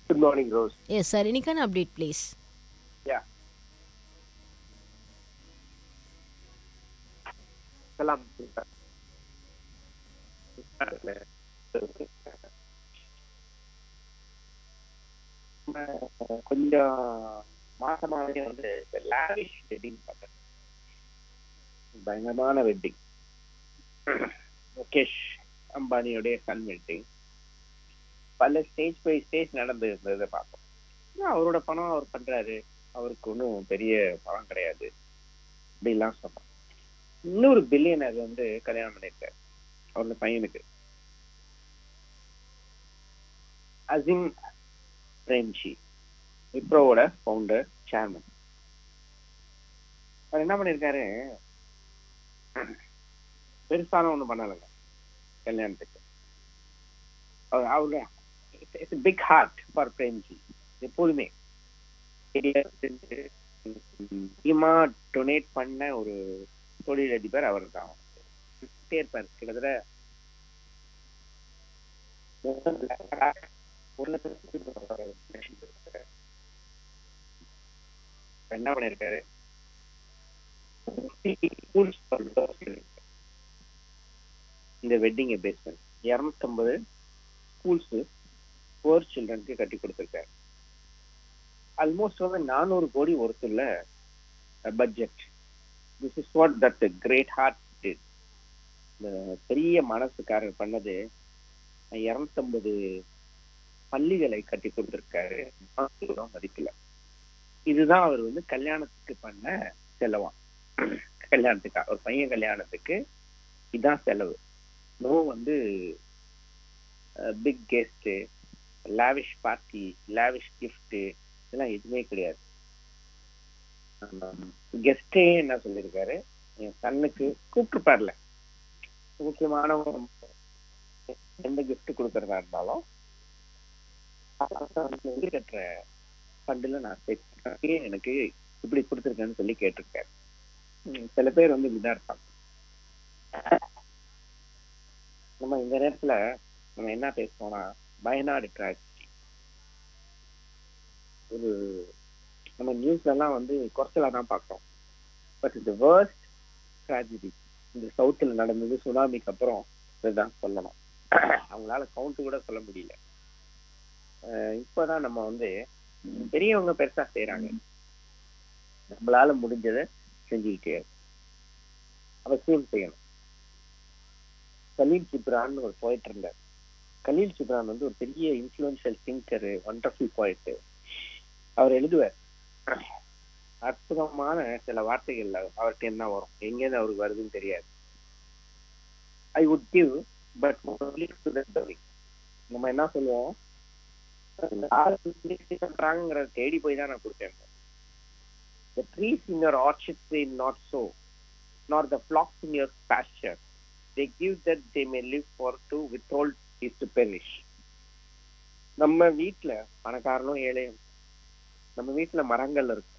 Good morning, Rose. Yes, sir. Any update, please? Yeah, salam. கொஞ்சம் மாசமாவே வந்து lavish wedding பார்த்தேன். பயங்கரமான வெட்டிங். முகேஷ் அம்பானியோடைய சன் வெட்டிங். பல ஸ்டேஜ் பை ஸ்டேஜ் நடந்து இருந்ததை பார்த்தோம். அவரோட பணம் அவர் பண்றாரு, அவருக்கு ஒன்றும் பெரிய பணம் கிடையாது அப்படிலாம் சொன்னோம். இன்னொரு பில்லியனர் வந்து கல்யாணம் பண்ணியிருக்காரு அவரோட பையனுக்கு. அசிம் பிரேம்ஜி, விப்ரோவோட ஃபவுண்டர் சேர்மன். அவர் என்ன பண்ணியிருக்காரு, பெருசான ஒன்றும் பண்ணலைங்க கல்யாணத்துக்கு. அவரு it's big heart for Premji. எப்போதுமே டொனேட் பண்ண ஒரு தொழிலதிபர் அவர் தான் இருப்பார். கிட்டத்தட்ட என்ன பண்ணிருக்காரு, இந்த வெட்டிங்கை பேஸ் பண்ணி 250 ஸ்கூல்ஸ் புவர் சில்ட்ரனுக்கு கட்டி கொடுத்திருக்காரு. ஆல்மோஸ்ட் வந்து 400 கோடி ஒருத்தர்ல budget. This is what that great heart did. இந்த பெரிய மனசுக்காரர் பண்ணது 250 பள்ளிகளை கட்டி கொடுத்திருக்காரு மதிப்புல. இதுதான் அவர் வந்து கல்யாணத்துக்கு பண்ண செலவாம். கல்யாணத்துக்கா ஒரு பையன் கல்யாணத்துக்கு இதுதான் செலவு. நோ வந்து big guest, lavish party, lavish gift, இதெல்லாம் எதுவுமே கிடையாது. கெஸ்டே என்ன சொல்லியிருக்காரு, என் சன்னுக்கு கூப்பிட்டுருப்பார்ல, முக்கியமான எந்த கிஃப்ட் கொடுக்கறதா இருந்தாலும் கட்டுற ஃபண்டில் நான் சேர்த்து எனக்கு இப்படி கொடுத்துருக்கேன்னு சொல்லி கேட்டிருக்காரு. சில பேர் வந்து இப்படிதான் இருப்பாங்க. நம்ம இந்த நேரத்துல நம்ம என்ன பேசுவோம்னா, வயநாடு டிராஜடி. ஒரு நம்ம நியூஸ்ல எல்லாம் வந்து குறைச்சலா தான் பார்க்கிறோம். பட் இந்த வேர்ஸ்ட் டிராஜடி இந்த சவுத்துல நடந்தது சுனாமிக்கு அப்புறம் இதுதான் சொல்லணும். அவங்களால கவுண்ட் கூட சொல்ல முடியல. இப்பதான் நம்ம வந்து பெரியவங்க பெருசா செய்யறாங்க, நம்மளால முடிஞ்சதை செஞ்சுக்கிட்டே அவசியம் செய்யணும். கலீல் ஜிப்ரான் ஒரு போயிட் இருந்தார். கலீல் ஜிப்ரான் வந்து ஒரு பெரிய இன்ஃபுளுன்ஷியல் திங்கரு, வண்டர்ஃபுல் போயிட்டு. அவர் எழுதுவார், அற்புதமான சில வார்த்தைகள் அவர்கிட்ட என்ன வரும், எங்கேருந்து அவருக்கு வருதுன்னு தெரியாது. ஐ வுட் கிவ் பட் நம்ம என்ன சொல்லுவோம், தேடி போய் தான் நான் கொடுத்தேன். The trees in your orchard say not so, nor the flocks in your pasture. They give that they may live, for to withhold is to perish. நம்ம வீட்டுல பணக்காரனும் ஏழையும், நம்ம வீட்டுல மரங்கள் இருக்கு.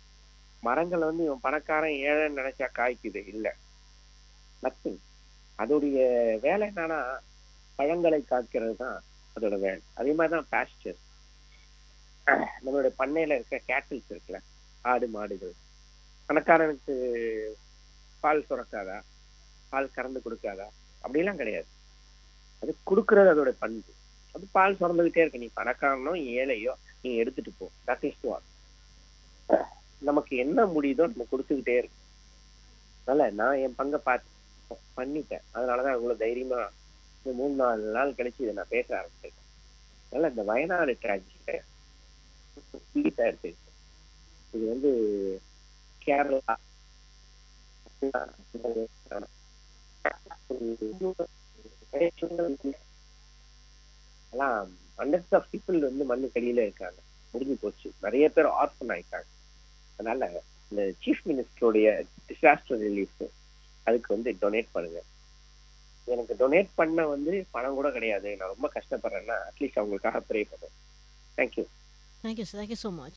மரங்கள் வந்து இவன் பணக்காரன் ஏழைன்னு நினைச்சா காய்க்குது இல்ல, நத்திங். அதோடைய வேலை என்னன்னா பழங்களை காக்கிறது தான் அதோட வேலை. அதே மாதிரிதான் பாஸ்டர். நம்மளுடைய பண்ணையில இருக்க கேட்டில்ஸ் இருக்குல்ல, ஆடு மாடுகள், பணக்காரனுக்கு பால் சுரக்காதா, பால் கறந்து கொடுக்காதா, அப்படிலாம் கிடையாது. அது கொடுக்கறது அதோட பண்பு. அது பால் சுரந்துகிட்டே இருக்கு. நீ பணக்காரனோ ஏழையோ நீ எடுத்துட்டு போ. That is what. நமக்கு என்ன முடியுதோ நம்ம கொடுத்துக்கிட்டே இருக்கு. அதனால நான் என் பங்கை பார்த்து பண்ணிட்டேன். அதனாலதான் இவ்வளவு தைரியமா 3-4 நாள் கழிச்சு இதை நான் பேச ஆரம்பிச்சிருக்கேன். அதனால இந்த வயநாடு டிராஜடியை எடுத்து, இது வந்து கேரளா எல்லாம் ஹண்ட்ரட்ஸ் ஆஃப் பீப்புள் வந்து மண்ணு கடியில இருக்காங்க. முடிஞ்சு போச்சு. நிறைய பேர் ஆர்ஃபன் ஆயிட்டாங்க. அதனால இந்த சீஃப் மினிஸ்டருடைய டிசாஸ்டர் ரிலீஃப் அதுக்கு வந்து டொனேட் பண்ணுங்க. எனக்கு டொனேட் பண்ண வந்து பணம் கூட கிடையாது, நான் ரொம்ப கஷ்டப்படுறேன்னா அட்லீஸ்ட் அவங்களுக்காக ப்ரே பண்ணுவேன். Thank you. Thank you, sir. Thank you so much.